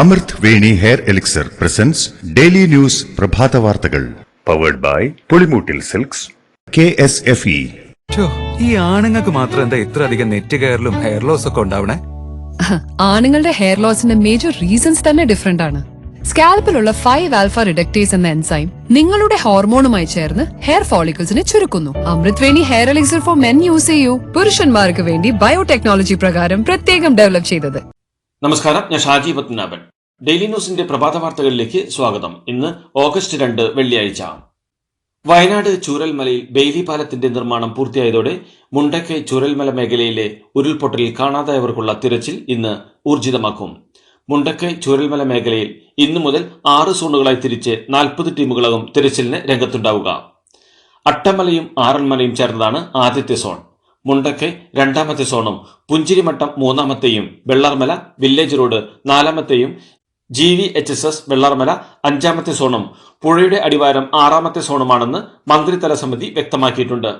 അമൃത് Veni hair elixir presents daily news പ്രഭാത വാർത്തകൾ powered by Pulimoottil silks KSFE. ഈ ആണുങ്ങൾക്ക് മാത്രം എന്താ ഇത്ര അധികം നെറ്റ് കെയറിലും ഹെയർ ലോസ് ഒക്കെ ഉണ്ടാവണേ? ആണുങ്ങളുടെ ഹെയർ ലോസിന്റെ മേജർ റീസൺസ് തന്നെ ഡിഫറെന്റ് ആണ്. സ്കാൽപ്പിലുള്ള 5-alpha റിഡക്ടേസ് എന്ന എൻസൈം നിങ്ങളുടെ ഹോർമോണുമായി ചേർന്ന് ഹെയർ ഫോളിക്കിൾസിനെ ചുരുക്കുന്നു. Amrit Veni hair elixir for men use ചെയ്യൂ. പുരുഷന്മാർക്ക് വേണ്ടി ബയോടെക്നോളജി പ്രകാരം പ്രത്യേകം ഡെവലപ്പ് ചെയ്തത്. നമസ്കാരം, ഞാൻ ഷാജി പത്മനാഭൻ. ഡെയിലി ന്യൂസിന്റെ പ്രഭാത വാർത്തകളിലേക്ക് സ്വാഗതം. ഇന്ന് ഓഗസ്റ്റ് 2 വെള്ളിയാഴ്ച. വയനാട് ചൂരൽമലയിൽ ബെയിലി പാലത്തിന്റെ നിർമ്മാണം പൂർത്തിയായതോടെ മുണ്ടക്കൈ ചൂരൽമല മേഖലയിലെ ഉരുൾപൊട്ടലിൽ കാണാതായവർക്കുള്ള തിരച്ചിൽ ഇന്ന് ഊർജിതമാക്കും. മുണ്ടക്കൈ ചൂരൽമല മേഖലയിൽ ഇന്നു മുതൽ 6 സോണുകളായി തിരിച്ച് 40 ടീമുകളാകും തിരച്ചിലിന് രംഗത്തുണ്ടാവുക. അട്ടമലയും ആറന്മലയും ചേർന്നതാണ് ആദ്യത്തെ സോൺ. മുണ്ടക്കൈ 2ാമത്തെ സോണും പുഞ്ചിരിമട്ടം 3ാമത്തെയും വെള്ളാർമല വില്ലേജ് റോഡ് 4ാമത്തെയും GVHSS വെള്ളാർമല 5ാമത്തെ സോണും പുഴയുടെ അടിവാരം 6ാമത്തെ സോണുമാണെന്ന് മന്ത്രിതല സമിതി വ്യക്തമാക്കിയിട്ടുണ്ട്.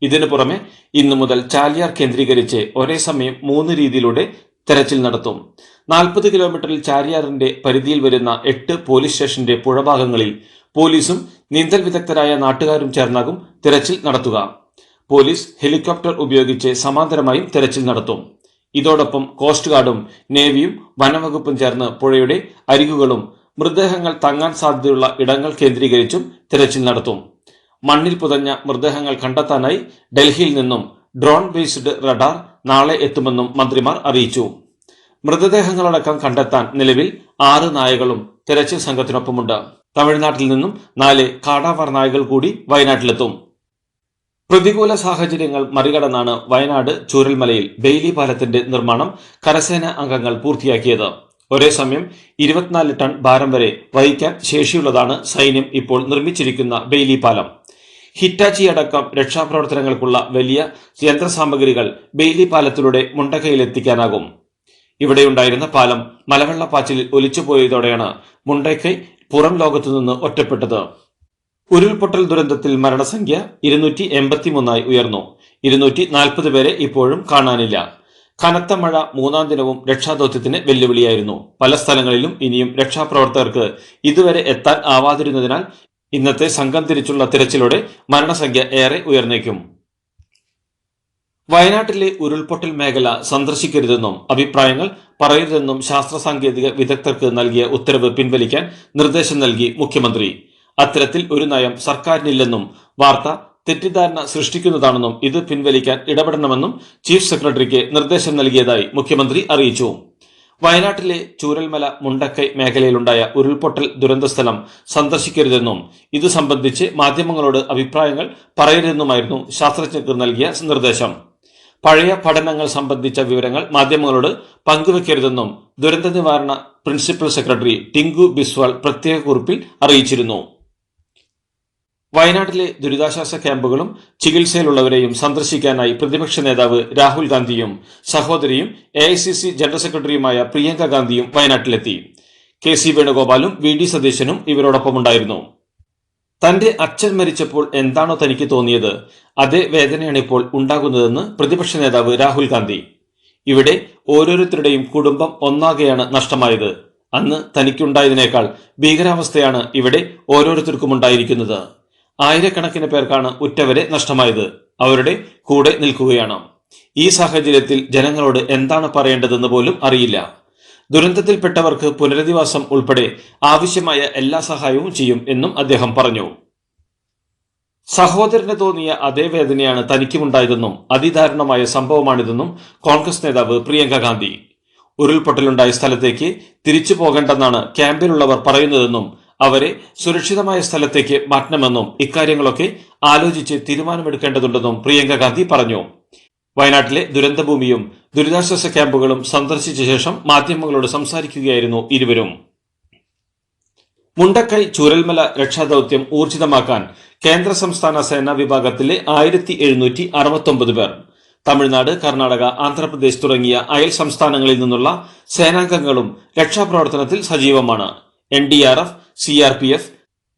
ഇതിനു പുറമെ ഇന്നു മുതൽ ചാലിയാർ കേന്ദ്രീകരിച്ച് ഒരേ സമയം 3 രീതിയിലൂടെ തെരച്ചിൽ നടത്തും. 40 കിലോമീറ്ററിൽ ചാലിയാറിന്റെ പരിധിയിൽ വരുന്ന 8 പോലീസ് സ്റ്റേഷന്റെ പുഴഭാഗങ്ങളിൽ പോലീസും നീന്തൽ വിദഗ്ധരായ നാട്ടുകാരും ചേർന്നാകും തിരച്ചിൽ നടത്തുക. പോലീസ് ഹെലികോപ്റ്റർ ഉപയോഗിച്ച് സമാന്തരമായും തെരച്ചിൽ നടത്തും. ഇതോടൊപ്പം കോസ്റ്റ് ഗാർഡും നേവിയും വനംവകുപ്പും ചേർന്ന് പുഴയുടെ അരികുകളും മൃതദേഹങ്ങൾ തങ്ങാൻ സാധ്യതയുള്ള ഇടങ്ങൾ കേന്ദ്രീകരിച്ചും തിരച്ചിൽ നടത്തും. മണ്ണിൽ പുതഞ്ഞ മൃതദേഹങ്ങൾ കണ്ടെത്താനായി ഡൽഹിയിൽ നിന്നും ഡ്രോൺ ബേസ്ഡ് റഡാർ നാളെ എത്തുമെന്നും മന്ത്രിമാർ അറിയിച്ചു. മൃതദേഹങ്ങളടക്കം കണ്ടെത്താൻ നിലവിൽ 6 നായകളും തിരച്ചിൽ സംഘത്തിനൊപ്പമുണ്ട്. തമിഴ്നാട്ടിൽ നിന്നും 4 കാടാവർ നായകൾ കൂടി വയനാട്ടിലെത്തും. പ്രതികൂല സാഹചര്യങ്ങൾ മറികടന്നാണ് വയനാട് ചൂരൽമലയിൽ ബെയിലി പാലത്തിന്റെ നിർമ്മാണം കരസേന അംഗങ്ങൾ പൂർത്തിയാക്കിയത്. ഒരേ സമയം 24 ടൺ ഭാരം വരെ വഹിക്കാൻ ശേഷിയുള്ളതാണ് സൈന്യം ഇപ്പോൾ നിർമ്മിച്ചിരിക്കുന്ന ബെയിലി പാലം. ഹിറ്റാച്ചി അടക്കം രക്ഷാപ്രവർത്തനങ്ങൾക്കുള്ള വലിയ യന്ത്രസാമഗ്രികൾ ബെയിലി പാലത്തിലൂടെ മുണ്ടക്കൈയിലെത്തിക്കാനാകും. ഇവിടെയുണ്ടായിരുന്ന പാലം മലവെള്ളപ്പാച്ചിലിൽ ഒലിച്ചുപോയതോടെയാണ് മുണ്ടക്കൈ പുറം ലോകത്തുനിന്ന് ഒറ്റപ്പെട്ടത്. ഉരുൾപൊട്ടൽ ദുരന്തത്തിൽ മരണസംഖ്യ 283 ഉയർന്നു. 240 പേരെ ഇപ്പോഴും കാണാനില്ല. കനത്ത മഴ 3ാം ദിനവും രക്ഷാദൌത്യത്തിന് വെല്ലുവിളിയായിരുന്നു. പല സ്ഥലങ്ങളിലും ഇനിയും രക്ഷാപ്രവർത്തകർക്ക് ഇതുവരെ എത്താൻ ആവാതിരുന്നതിനാൽ ഇന്നത്തെ സംഘം തിരിച്ചുള്ള തിരച്ചിലോടെ മരണസംഖ്യ ഏറെ ഉയർന്നേക്കും. വയനാട്ടിലെ ഉരുൾപൊട്ടൽ മേഖല സന്ദർശിക്കരുതെന്നും അഭിപ്രായങ്ങൾ പറയരുതെന്നും ശാസ്ത്ര സാങ്കേതിക വിദഗ്ധർക്ക് നൽകിയ ഉത്തരവ് പിൻവലിക്കാൻ നിർദ്ദേശം നൽകി മുഖ്യമന്ത്രി. അത്തരത്തിൽ ഒരു നയം സർക്കാരിനില്ലെന്നും വാർത്ത തെറ്റിദ്ധാരണ സൃഷ്ടിക്കുന്നതാണെന്നും ഇത് പിൻവലിക്കാൻ ഇടപെടണമെന്നും ചീഫ് സെക്രട്ടറിക്ക് നിർദ്ദേശം നൽകിയതായി മുഖ്യമന്ത്രി അറിയിച്ചു. വയനാട്ടിലെ ചൂരൽമല മുണ്ടക്കൈ മേഖലയിലുണ്ടായ ഉരുൾപൊട്ടൽ ദുരന്തസ്ഥലം സന്ദർശിക്കരുതെന്നും ഇത് സംബന്ധിച്ച് മാധ്യമങ്ങളോട് അഭിപ്രായങ്ങൾ പറയരുതെന്നുമായിരുന്നു ശാസ്ത്രജ്ഞർക്ക് നൽകിയ നിർദ്ദേശം. പഴയ പഠനങ്ങൾ സംബന്ധിച്ച വിവരങ്ങൾ മാധ്യമങ്ങളോട് പങ്കുവെക്കരുതെന്നും ദുരന്ത നിവാരണ പ്രിൻസിപ്പൽ സെക്രട്ടറി ടിങ്കു ബിസ്വാൾ പ്രത്യേക കുറിപ്പിൽ അറിയിച്ചിരുന്നു. വയനാട്ടിലെ ദുരിതാശ്വാസ ക്യാമ്പുകളും ചികിത്സയിലുള്ളവരെയും സന്ദർശിക്കാനായി പ്രതിപക്ഷ നേതാവ് രാഹുൽ ഗാന്ധിയും സഹോദരിയും AICC ജനറൽ സെക്രട്ടറിയുമായ പ്രിയങ്ക ഗാന്ധിയും വയനാട്ടിലെത്തി. KC വേണുഗോപാലും VD സതീശനും ഇവരോടൊപ്പമുണ്ടായിരുന്നു. തന്റെ അച്ഛൻ മരിച്ചപ്പോൾ എന്താണോ തനിക്ക് തോന്നിയത് അതേ വേദനയാണ് ഇപ്പോൾ ഉണ്ടാകുന്നതെന്ന് പ്രതിപക്ഷ നേതാവ് രാഹുൽ ഗാന്ധി. ഇവിടെ ഓരോരുത്തരുടെയും കുടുംബം ഒന്നാകെയാണ് നഷ്ടമായത്. അന്ന് തനിക്കുണ്ടായതിനേക്കാൾ ഭീകരാവസ്ഥയാണ് ഇവിടെ ഓരോരുത്തർക്കും ഉണ്ടായിരിക്കുന്നത്. ആയിരക്കണക്കിന് പേർക്കാണ് ഉറ്റവരെ നഷ്ടമായത്. അവരുടെ കൂടെ നിൽക്കുകയാണ്. ഈ സാഹചര്യത്തിൽ ജനങ്ങളോട് എന്താണ് പറയേണ്ടതെന്ന് പോലും അറിയില്ല. ദുരന്തത്തിൽപ്പെട്ടവർക്ക് പുനരധിവാസം ഉൾപ്പെടെ ആവശ്യമായ എല്ലാ സഹായവും ചെയ്യും എന്നും അദ്ദേഹം പറഞ്ഞു. സഹോദരന് തോന്നിയ അതേ വേദനയാണ് തനിക്കുമുണ്ടായതെന്നും അതിദാരുണമായ സംഭവമാണിതെന്നും കോൺഗ്രസ് നേതാവ് പ്രിയങ്ക ഗാന്ധി. ഉരുൾപൊട്ടലുണ്ടായ സ്ഥലത്തേക്ക് തിരിച്ചു പോകേണ്ടെന്നാണ് ക്യാമ്പിലുള്ളവർ പറയുന്നതെന്നും അവരെ സുരക്ഷിതമായ സ്ഥലത്തേക്ക് മാറ്റണമെന്നും ഇക്കാര്യങ്ങളൊക്കെ ആലോചിച്ച് തീരുമാനമെടുക്കേണ്ടതുണ്ടെന്നും പ്രിയങ്ക ഗാന്ധി പറഞ്ഞു. വയനാട്ടിലെ ദുരന്തഭൂമിയും ദുരിതാശ്വാസ ക്യാമ്പുകളും സന്ദർശിച്ച ശേഷം മാധ്യമങ്ങളോട് സംസാരിക്കുകയായിരുന്നു ഇരുവരും. മുണ്ടക്കൈ ചൂരൽമല രക്ഷാദൌത്യം ഊർജിതമാക്കാൻ കേന്ദ്ര സംസ്ഥാന സേനാ വിഭാഗത്തിലെ 1769 പേർ, തമിഴ്നാട്, കർണാടക, ആന്ധ്രാപ്രദേശ് തുടങ്ങിയ അയൽ സംസ്ഥാനങ്ങളിൽ നിന്നുള്ള സേനാംഗങ്ങളും രക്ഷാപ്രവർത്തനത്തിൽ സജീവമാണ്. NDRF, CRPF,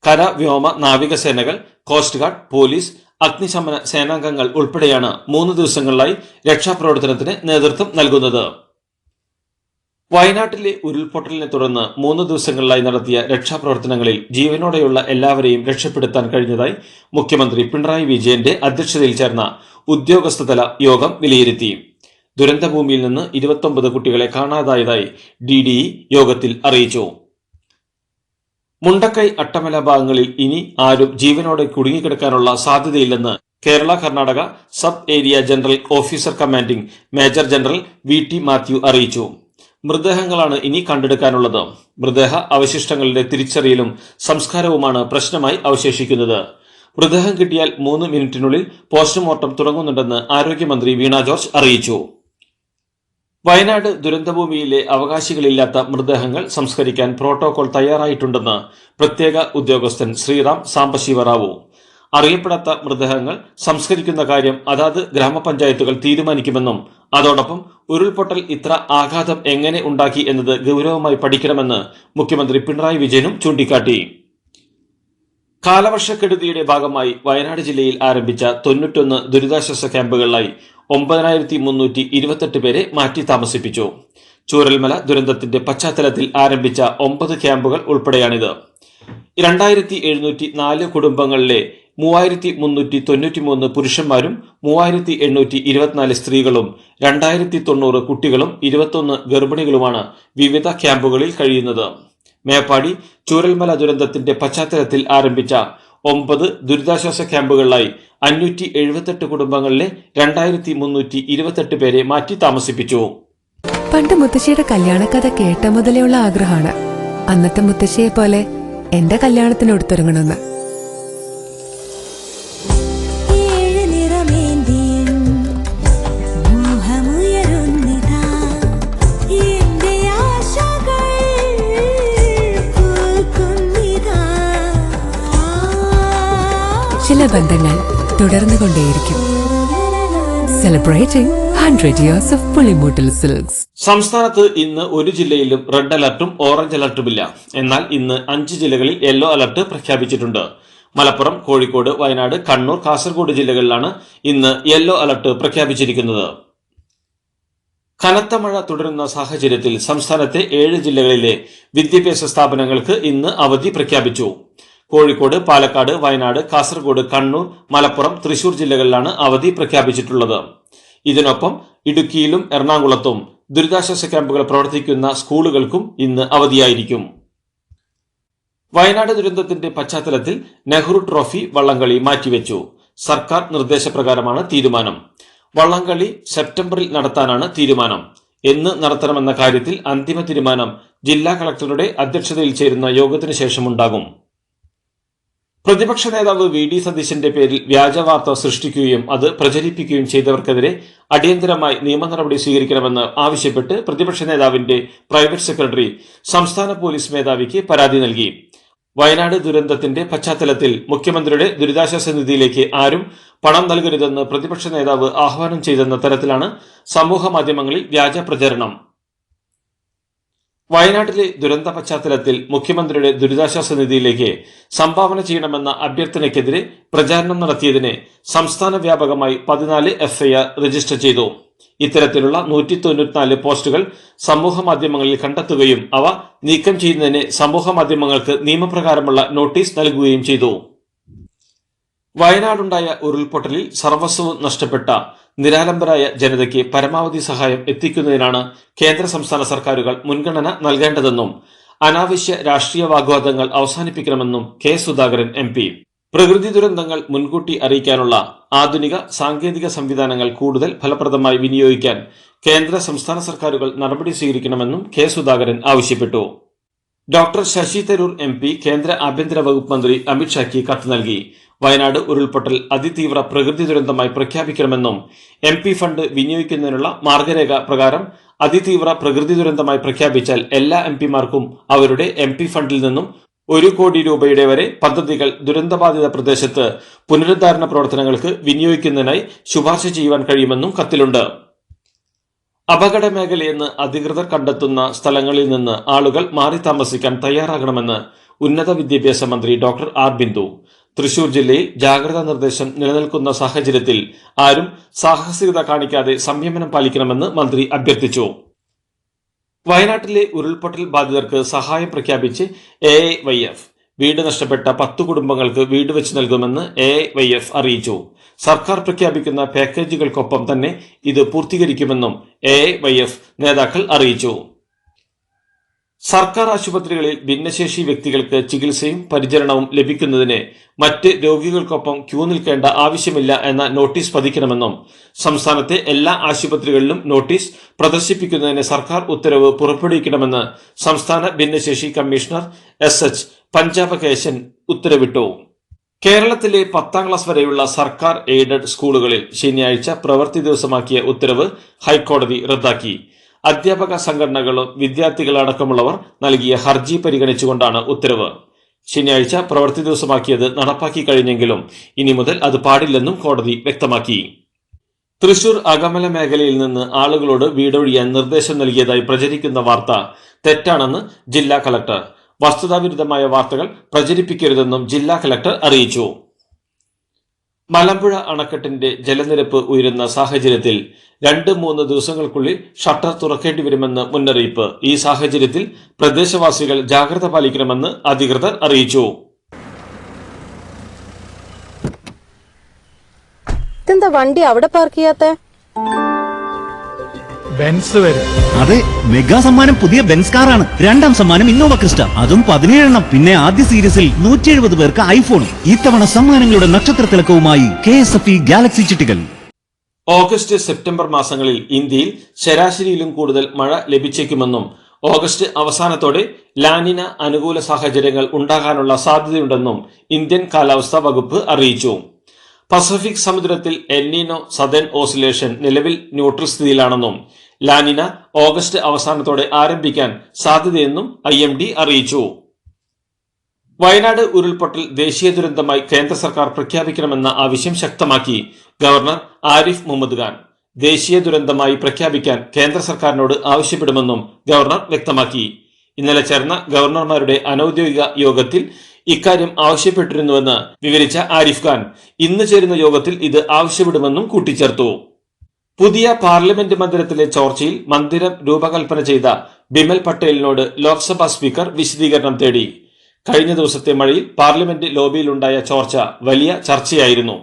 കര, വ്യോമ, നാവികസേനകൾ, കോസ്റ്റ് ഗാർഡ്, പോലീസ്, അഗ്നിശമന സേനാംഗങ്ങൾ ഉൾപ്പെടെയാണ് 3 ദിവസങ്ങളിലായി രക്ഷാപ്രവർത്തനത്തിന് നേതൃത്വം നൽകുന്നത്. വയനാട്ടിലെ ഉരുൾപൊട്ടലിനെ തുടർന്ന് 3 ദിവസങ്ങളിലായി നടത്തിയ രക്ഷാപ്രവർത്തനങ്ങളിൽ ജീവനോടെയുള്ള എല്ലാവരെയും രക്ഷപ്പെടുത്താൻ കഴിഞ്ഞതായി മുഖ്യമന്ത്രി പിണറായി വിജയന്റെ അധ്യക്ഷതയിൽ ചേർന്ന ഉദ്യോഗസ്ഥതല യോഗം വിലയിരുത്തി. ദുരന്തഭൂമിയിൽ നിന്ന് 29 കുട്ടികളെ കാണാതായതായി DDE യോഗത്തിൽ അറിയിച്ചു. മുണ്ടക്കൈ, അട്ടമല ഭാഗങ്ങളിൽ ഇനി ആരും ജീവനോടെ കുടുങ്ങിക്കിടക്കാനുള്ള സാധ്യതയില്ലെന്ന് Kerala Karnataka sub area general officer commanding major general VT Mathew അറിയിച്ചു. മൃതദേഹങ്ങളാണ് ഇനി കണ്ടെടുക്കാനുള്ളത്. മൃതദേഹ അവശിഷ്ടങ്ങളുടെ തിരിച്ചറിയലും സംസ്കാരവുമാണ് പ്രശ്നമായി അവശേഷിക്കുന്നത്. മൃതദേഹം കിട്ടിയാൽ 3 മിനിറ്റിനുള്ളിൽ പോസ്റ്റ്മോർട്ടം തുടങ്ങുന്നുണ്ടെന്ന് ആരോഗ്യമന്ത്രി വീണ ജോർജ് അറിയിച്ചു. വയനാട് ദുരന്തഭൂമിയിലെ അവകാശികളില്ലാത്ത മൃതദേഹങ്ങൾ സംസ്കരിക്കാൻ പ്രോട്ടോകോൾ തയ്യാറായിട്ടുണ്ടെന്ന് പ്രത്യേക ഉദ്യോഗസ്ഥൻ ശ്രീറാം സാംബശിവറാവു. അറിയപ്പെടാത്ത മൃതദേഹങ്ങൾ സംസ്കരിക്കുന്ന കാര്യം അതാത് ഗ്രാമപഞ്ചായത്തുകൾ തീരുമാനിക്കുമെന്നും അതോടൊപ്പം ഉരുൾപൊട്ടൽ ഇത്ര ആഘാതം എങ്ങനെ ഉണ്ടാക്കി എന്നത് ഗൗരവമായി പഠിക്കണമെന്ന് മുഖ്യമന്ത്രി പിണറായി വിജയനും ചൂണ്ടിക്കാട്ടി. കാലവർഷക്കെടുതിയുടെ ഭാഗമായി വയനാട് ജില്ലയിൽ ആരംഭിച്ച 91 ദുരിതാശ്വാസ ക്യാമ്പുകളിലായി 9328 പേരെ മാറ്റി താമസിപ്പിച്ചു. ചൂരൽമല ദുരന്തത്തിന്റെ പശ്ചാത്തലത്തിൽ ആരംഭിച്ച 9 ക്യാമ്പുകൾ ഉൾപ്പെടെയാണിത്. 2704 കുടുംബങ്ങളിലെ 3393 പുരുഷന്മാരും 3824 സ്ത്രീകളും 2090 കുട്ടികളും 21 ഗർഭിണികളുമാണ് വിവിധ ക്യാമ്പുകളിൽ കഴിയുന്നത്. മേപ്പാടി ചൂരൽമല ദുരന്തത്തിന്റെ പശ്ചാത്തലത്തിൽ ആരംഭിച്ച 9 ദുരിതാശ്വാസ ക്യാമ്പുകളിലായി 578 കുടുംബങ്ങളിലെ 2328 പേരെ മാറ്റി താമസിപ്പിച്ചു. പണ്ട് മുത്തശ്ശിയുടെ കല്യാണക്കഥ കേട്ട മുതലെയുള്ള ആഗ്രഹമാണ് അന്നത്തെ മുത്തശ്ശിയെ പോലെ എന്റെ കല്യാണത്തിന് എടുത്തൊരുങ്ങണമെന്ന്. ചില ബന്ധങ്ങൾ തുടർന്നുകൊണ്ടേയിരിക്കും. Celebrating 100 years of Pulimoottil Silks. സംസ്ഥാനത്ത് ഇന്ന് ഒരു ജില്ലയിലും റെഡ് അലർട്ടും ഓറഞ്ച് അലർട്ടുമില്ല. എന്നാൽ ഇന്ന് 5 ജില്ലകളിൽ യെല്ലോ അലർട്ട് പ്രഖ്യാപിച്ചിട്ടുണ്ട്. മലപ്പുറം, കോഴിക്കോട്, വയനാട്, കണ്ണൂർ, കാസർഗോഡ് ജില്ലകളിലാണ് ഇന്ന് യെല്ലോ അലർട്ട് പ്രഖ്യാപിച്ചിരിക്കുന്നത്. കനത്ത മഴ തുടരുന്ന സാഹചര്യത്തിൽ സംസ്ഥാനത്തെ 7 ജില്ലകളിലെ വിദ്യാഭ്യാസ സ്ഥാപനങ്ങൾക്ക് ഇന്ന് അവധി പ്രഖ്യാപിച്ചു. കോഴിക്കോട്, പാലക്കാട്, വയനാട്, കാസർഗോഡ്, കണ്ണൂർ, മലപ്പുറം, തൃശൂർ ജില്ലകളിലാണ് അവധി പ്രഖ്യാപിച്ചിട്ടുള്ളത്. ഇതിനൊപ്പം ഇടുക്കിയിലും എറണാകുളത്തും ദുരിതാശ്വാസ ക്യാമ്പുകൾ പ്രവർത്തിക്കുന്ന സ്കൂളുകൾക്കും ഇന്ന് അവധിയായിരിക്കും. വയനാട് ദുരന്തത്തിന്റെ പശ്ചാത്തലത്തിൽ നെഹ്റു ട്രോഫി വള്ളംകളി മാറ്റിവെച്ചു. സർക്കാർ നിർദ്ദേശപ്രകാരമാണ് തീരുമാനം. വള്ളംകളി സെപ്റ്റംബറിൽ നടത്താനാണ് തീരുമാനം. എന്ന് നടത്തണമെന്ന കാര്യത്തിൽ അന്തിമ തീരുമാനം ജില്ലാ കളക്ടറുടെ അധ്യക്ഷതയിൽ ചേരുന്ന യോഗത്തിനു ശേഷമുണ്ടാകും. പ്രതിപക്ഷ നേതാവ് VD സതീശന്റെ പേരിൽ വ്യാജവാർത്ത സൃഷ്ടിക്കുകയും അത് പ്രചരിപ്പിക്കുകയും ചെയ്തവർക്കെതിരെ അടിയന്തരമായി നിയമ നടപടി സ്വീകരിക്കണമെന്ന് ആവശ്യപ്പെട്ട് പ്രതിപക്ഷ നേതാവിന്റെ പ്രൈവറ്റ് സെക്രട്ടറി സംസ്ഥാന പോലീസ് മേധാവിക്ക് പരാതി നൽകി. വയനാട് ദുരന്തത്തിന്റെ പശ്ചാത്തലത്തിൽ മുഖ്യമന്ത്രിയുടെ ദുരിതാശ്വാസ നിധിയിലേക്ക് ആരും പണം നൽകരുതെന്ന് പ്രതിപക്ഷ നേതാവ് ആഹ്വാനം ചെയ്തെന്ന തരത്തിലാണ് സമൂഹ മാധ്യമങ്ങളിൽ വ്യാജ പ്രചരണം. വയനാട്ടിലെ ദുരന്ത പശ്ചാത്തലത്തിൽ മുഖ്യമന്ത്രിയുടെ ദുരിതാശ്വാസ നിധിയിലേക്ക് സംഭാവന ചെയ്യണമെന്ന അഭ്യർത്ഥനയ്ക്കെതിരെ പ്രചാരണം നടത്തിയതിന് സംസ്ഥാന വ്യാപകമായി 14 FIR രജിസ്റ്റർ ചെയ്തു. ഇത്തരത്തിലുള്ള 194 പോസ്റ്റുകൾ സമൂഹ മാധ്യമങ്ങളിൽ കണ്ടെത്തുകയും അവ നീക്കം ചെയ്യുന്നതിന് സമൂഹ മാധ്യമങ്ങൾക്ക് നിയമപ്രകാരമുള്ള നോട്ടീസ് നൽകുകയും ചെയ്തു. വയനാടുണ്ടായ ഉരുൾപൊട്ടലിൽ സർവസ്വവും നഷ്ടപ്പെട്ട നിരാലംബരായ ജനതയ്ക്ക് പരമാവധി സഹായം എത്തിക്കുന്നതിനാണ് കേന്ദ്ര സംസ്ഥാന സർക്കാരുകൾ മുൻഗണന നൽകേണ്ടതെന്നും അനാവശ്യ രാഷ്ട്രീയ വാഗ്വാദങ്ങൾ അവസാനിപ്പിക്കണമെന്നും K. സുധാകരൻ MP. പ്രകൃതി ദുരന്തങ്ങൾ മുൻകൂട്ടി അറിയിക്കാനുള്ള ആധുനിക സാങ്കേതിക സംവിധാനങ്ങൾ കൂടുതൽ ഫലപ്രദമായി വിനിയോഗിക്കാൻ കേന്ദ്ര സംസ്ഥാന സർക്കാരുകൾ നടപടി സ്വീകരിക്കണമെന്നും K. സുധാകരൻ ആവശ്യപ്പെട്ടു. ഡോക്ടർ ശശി തരൂർ MP കേന്ദ്ര ആഭ്യന്തര വകുപ്പ് മന്ത്രി അമിത്ഷായ്ക്ക് കത്ത് നൽകി. വയനാട് ഉരുൾപൊട്ടൽ അതിതീവ്ര പ്രകൃതി ദുരന്തമായി പ്രഖ്യാപിക്കണമെന്നും MP ഫണ്ട് വിനിയോഗിക്കുന്നതിനുള്ള മാർഗരേഖ പ്രകാരം അതിതീവ്ര പ്രകൃതി ദുരന്തമായി പ്രഖ്യാപിച്ചാൽ എല്ലാ MPമാർക്കും അവരുടെ MP ഫണ്ടിൽ നിന്നും 1 കോടി രൂപയുടെ വരെ പദ്ധതികൾ ദുരന്തബാധിത പ്രദേശത്ത് പുനരുദ്ധാരണ പ്രവർത്തനങ്ങൾക്ക് വിനിയോഗിക്കുന്നതിനായി ശുപാർശ ചെയ്യുവാൻ കഴിയുമെന്നും കത്തിലുണ്ട്. അപകട മേഖലയെന്ന് അധികൃതർ കണ്ടെത്തുന്ന സ്ഥലങ്ങളിൽ നിന്ന് ആളുകൾ മാറി താമസിക്കാൻ തയ്യാറാകണമെന്ന് ഉന്നത വിദ്യാഭ്യാസ മന്ത്രി ഡോക്ടർ R. ബിന്ദു. തൃശൂർ ജില്ലയിൽ ജാഗ്രതാ നിർദ്ദേശം നിലനിൽക്കുന്ന സാഹചര്യത്തിൽ ആരും സാഹസികത കാണിക്കാതെ സംയമനം പാലിക്കണമെന്ന് മന്ത്രി അഭ്യർത്ഥിച്ചു. വയനാട്ടിലെ ഉരുൾപൊട്ടൽ ബാധിതർക്ക് സഹായം പ്രഖ്യാപിച്ച് AIYF. വീട് നഷ്ടപ്പെട്ട 10 കുടുംബങ്ങൾക്ക് വീട് വെച്ച് നൽകുമെന്ന് AIYF അറിയിച്ചു. സർക്കാർ പ്രഖ്യാപിക്കുന്ന പാക്കേജുകൾക്കൊപ്പം തന്നെ ഇത് പൂർത്തീകരിക്കുമെന്നും AIYF നേതാക്കൾ അറിയിച്ചു. സർക്കാർ ആശുപത്രികളിൽ ഭിന്നശേഷി വ്യക്തികൾക്ക് ചികിത്സയും പരിചരണവും ലഭിക്കുന്നതിന് മറ്റ് രോഗികൾക്കൊപ്പം ക്യൂ നിൽക്കേണ്ട ആവശ്യമില്ല എന്ന നോട്ടീസ് പതിക്കണമെന്നും സംസ്ഥാനത്തെ എല്ലാ ആശുപത്രികളിലും നോട്ടീസ് പ്രദർശിപ്പിക്കുന്നതിന് സർക്കാർ ഉത്തരവ് പുറപ്പെടുവിക്കണമെന്ന് സംസ്ഥാന ഭിന്നശേഷി കമ്മീഷണർ SH പഞ്ചാബകേശൻ ഉത്തരവിട്ടു. കേരളത്തിലെ 10ാം ക്ലാസ് വരെയുള്ള സർക്കാർ എയ്ഡഡ് സ്കൂളുകളിൽ ശനിയാഴ്ച പ്രവൃത്തി ദിവസമാക്കിയ ഉത്തരവ് ഹൈക്കോടതി റദ്ദാക്കി. അധ്യാപക സംഘടനകളും വിദ്യാർത്ഥികളടക്കമുള്ളവർ നൽകിയ ഹർജി പരിഗണിച്ചുകൊണ്ടാണ് ഉത്തരവ്. ശനിയാഴ്ച പ്രവൃത്തി ദിവസമാക്കിയത് നടപ്പാക്കി കഴിഞ്ഞെങ്കിലും ഇനി മുതൽ അത് പാടില്ലെന്നും കോടതി വ്യക്തമാക്കി. തൃശൂർ അകമല മേഖലയിൽ നിന്ന് ആളുകളോട് വീടൊഴിയാൻ നിർദ്ദേശം നൽകിയതായി പ്രചരിക്കുന്ന വാർത്ത തെറ്റാണെന്ന് ജില്ലാ കളക്ടർ. വസ്തുതാവിരുദ്ധമായ വാർത്തകൾ പ്രചരിപ്പിക്കരുതെന്നും ജില്ലാ കളക്ടർ അറിയിച്ചു. മലമ്പുഴ അണക്കെട്ടിന്റെ ജലനിരപ്പ് ഉയരുന്ന സാഹചര്യത്തിൽ 2-3 ദിവസങ്ങൾക്കുള്ളിൽ ഷട്ടർ തുറക്കേണ്ടി വരുമെന്ന് മുന്നറിയിപ്പ്. ഈ സാഹചര്യത്തിൽ പ്രദേശവാസികൾ ജാഗ്രത പാലിക്കണമെന്ന് അധികൃതർ അറിയിച്ചു. ഇതെന്താ വണ്ടി അവിടെ പാർക്ക് ചെയ്യാത്തെ? ബെൻസ് വരും. അതെ, മെഗാ സമ്മാനം പുതിയ ബെൻസ് കാറാണ്. 2ാം സമ്മാനം ഇന്നോവ ക്രിസ്റ്റ, അതും 17 എണ്ണം. പിന്നെ ആദ്യ സീരീസിൽ 170 പേർക്ക് ഐഫോൺ. ഇത്തവണ സമ്മാനങ്ങളുടെ നക്ഷത്ര തിളക്കവുമായി KSFE ഗാലക്സി ചിട്ടികൾ. ഓഗസ്റ്റ് സെപ്റ്റംബർ മാസങ്ങളിൽ ഇന്ത്യയിൽ ശരാശരിയിലും കൂടുതൽ മഴ ലഭിച്ചേക്കുമെന്നും ഓഗസ്റ്റ് അവസാനത്തോടെ ലാനിന അനുകൂല സാഹചര്യങ്ങൾ ഉണ്ടാകാനുള്ള സാധ്യതയുണ്ടെന്നും ഇന്ത്യൻ കാലാവസ്ഥാ വകുപ്പ് അറിയിച്ചു. പസഫിക് സമുദ്രത്തിൽ എൽനിനോ സദേൺ ഓസിലേഷൻ നിലവിൽ ന്യൂട്രൽ സ്ഥിതിയിലാണെന്നും ലാനിന ഓഗസ്റ്റ് അവസാനത്തോടെ ആരംഭിക്കാൻ സാധ്യതയെന്നും IMD അറിയിച്ചു. വയനാട് ഉരുൾപൊട്ടൽ ദേശീയ ദുരന്തമായി കേന്ദ്ര സർക്കാർ പ്രഖ്യാപിക്കണമെന്ന ആവശ്യം ശക്തമാക്കി ഗവർണർ ആരിഫ് മുഹമ്മദ് ഖാൻ. ദേശീയ ദുരന്തമായി പ്രഖ്യാപിക്കാൻ കേന്ദ്ര സർക്കാരിനോട് ആവശ്യപ്പെടുമെന്നും ഗവർണർ വ്യക്തമാക്കി. ഇന്നലെ ചേർന്ന ഗവർണർമാരുടെ അനൌദ്യോഗിക യോഗത്തിൽ ഇക്കാര്യം ആവശ്യപ്പെട്ടിരുന്നുവെന്ന് വിവരിച്ച ആരിഫ് ഖാൻ ഇന്ന് ചേരുന്ന യോഗത്തിൽ ഇത് ആവശ്യപ്പെടുമെന്നും കൂട്ടിച്ചേർത്തു. പുതിയ പാർലമെന്റ് മന്ദിരത്തിലെ ചോർച്ചയിൽ മന്ദിരം രൂപകൽപ്പന ചെയ്ത ബിമൽ പട്ടേലിനോട് ലോക്സഭാ സ്പീക്കർ വിശദീകരണം തേടി. കഴിഞ്ഞ ദിവസത്തെ മഴയിൽ പാർലമെന്റ് ലോബിയിലുണ്ടായ ചോർച്ച വലിയ ചർച്ചയായിരുന്നു.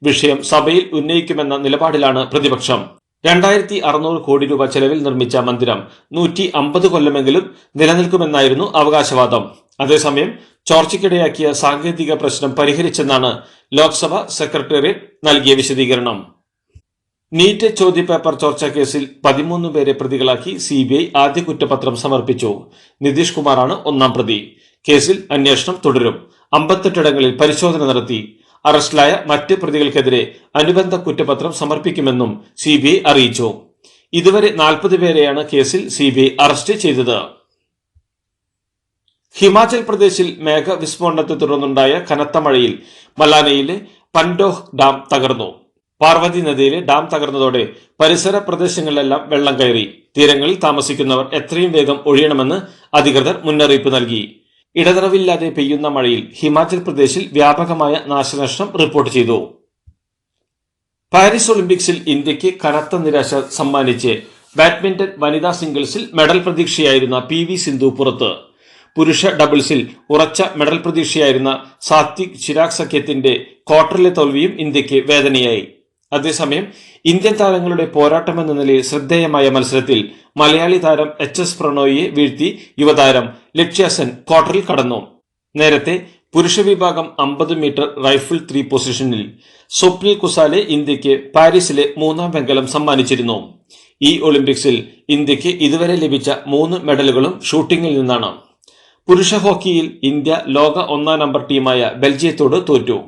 വിഷയം സഭയിൽ ഉന്നയിക്കുമെന്ന നിലപാടിലാണ് പ്രതിപക്ഷം. 2600 കോടി രൂപ ചെലവിൽ നിർമ്മിച്ച മന്ദിരം 150 കൊല്ലമെങ്കിലും നിലനിൽക്കുമെന്നായിരുന്നു അവകാശവാദം. അതേസമയം ചോർച്ചയ്ക്കിടയാക്കിയ സാങ്കേതിക പ്രശ്നം പരിഹരിച്ചെന്നാണ് ലോക്സഭ സെക്രട്ടേറിയറ്റ് നൽകിയ വിശദീകരണം. നീറ്റ് ചോദ്യപേപ്പർ ചോർച്ച കേസിൽ 13 പേരെ പ്രതികളാക്കി CBI ആദ്യ കുറ്റപത്രം സമർപ്പിച്ചു. നിതീഷ് കുമാറാണ് 1ാം പ്രതി. കേസിൽ അന്വേഷണം തുടരും. 58 ഇടങ്ങളിൽ പരിശോധന നടത്തി. അറസ്റ്റിലായ മറ്റ് പ്രതികൾക്കെതിരെ അനുബന്ധ കുറ്റപത്രം സമർപ്പിക്കുമെന്നും CBI അറിയിച്ചു. ഇതുവരെ 40 പേരെയാണ് കേസിൽ CBI അറസ്റ്റ് ചെയ്തത്. ഹിമാചൽ പ്രദേശിൽ മേഘവിസ്ഫോടനത്തെ തുടർന്നുണ്ടായ കനത്ത മഴയിൽ മലാനയിലെ പൻഡോഹ് ഡാം തകർന്നു. പാർവതി നദിയിലെ ഡാം തകർന്നതോടെ പരിസര പ്രദേശങ്ങളിലെല്ലാം വെള്ളം കയറി. തീരങ്ങളിൽ താമസിക്കുന്നവർ എത്രയും വേഗം ഒഴിയണമെന്ന് അധികൃതർ മുന്നറിയിപ്പ് നൽകി. ഇടതടവില്ലാതെ പെയ്യുന്ന മഴയിൽ ഹിമാചൽ പ്രദേശിൽ വ്യാപകമായ നാശനഷ്ടം റിപ്പോർട്ട് ചെയ്തു. പാരീസ് ഒളിമ്പിക്സിൽ ഇന്ത്യക്ക് കനത്ത നിരാശ സമ്മാനിച്ച് ബാഡ്മിന്റൺ വനിതാ സിംഗിൾസിൽ മെഡൽ പ്രതീക്ഷയായിരുന്ന PV സിന്ധു പുറത്ത്. പുരുഷ ഡബിൾസിൽ ഉറച്ച മെഡൽ പ്രതീക്ഷയായിരുന്ന സാത്വിക് ചിരാഗ് സഖ്യത്തിന്റെ ക്വാർട്ടറിലെ തോൽവിയും ഇന്ത്യക്ക് വേദനയായി. അതേസമയം ഇന്ത്യൻ താരങ്ങളുടെ പോരാട്ടമെന്ന നിലയിൽ ശ്രദ്ധേയമായ മത്സരത്തിൽ മലയാളി താരം HS പ്രണോയിയെ വീഴ്ത്തി യുവതാരം ലക്ഷ്യ സെൻ ക്വാർട്ടറിൽ കടന്നു. നേരത്തെ പുരുഷ വിഭാഗം 50 മീറ്റർ റൈഫിൾ 3 പൊസിഷനിൽ സ്വപ്നിൽ കുസാലെ ഇന്ത്യക്ക് പാരീസിലെ 3ാം വെങ്കലം സമ്മാനിച്ചിരുന്നു. ഈ ഒളിമ്പിക്സിൽ ഇന്ത്യക്ക് ഇതുവരെ ലഭിച്ച 3 മെഡലുകളും ഷൂട്ടിംഗിൽ നിന്നാണ്. പുരുഷ ഹോക്കിയിൽ ഇന്ത്യ ലോക 1ാം നമ്പർ ടീമായ ബെൽജിയത്തോട് തോറ്റു.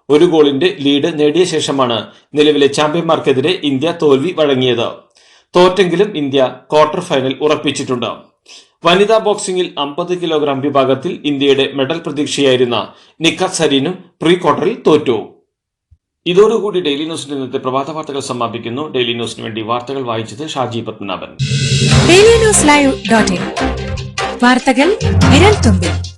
1 ഗോളിന്റെ ലീഡ് നേടിയ ശേഷമാണ് നിലവിലെ ചാമ്പ്യന്മാർക്കെതിരെ ഇന്ത്യ തോൽവി വഴങ്ങിയത്. തോറ്റെങ്കിലും ഇന്ത്യ ക്വാർട്ടർ ഫൈനൽ ഉറപ്പിച്ചിട്ടുണ്ട്. വനിതാ ബോക്സിംഗിൽ 50 കിലോഗ്രാം വിഭാഗത്തിൽ ഇന്ത്യയുടെ മെഡൽ പ്രതീക്ഷയായിരുന്ന നിഖത് സരീനും പ്രീ ക്വാർട്ടറിൽ തോറ്റു. ഇതോടുകൂടി ഡെയിലി ന്യൂസിന്റെ ഇന്നത്തെ പ്രഭാത വാർത്തകൾ സമാപിക്കുന്നു. ഡെയിലി ന്യൂസിന് വേണ്ടി വാർത്തകൾ വായിച്ചത് ഷാജി പത്മനാഭൻ. ഡെയിലി ന്യൂസ് ലൈവ്.in വാർത്തകൾ വിരൽ തുമ്പിൽ.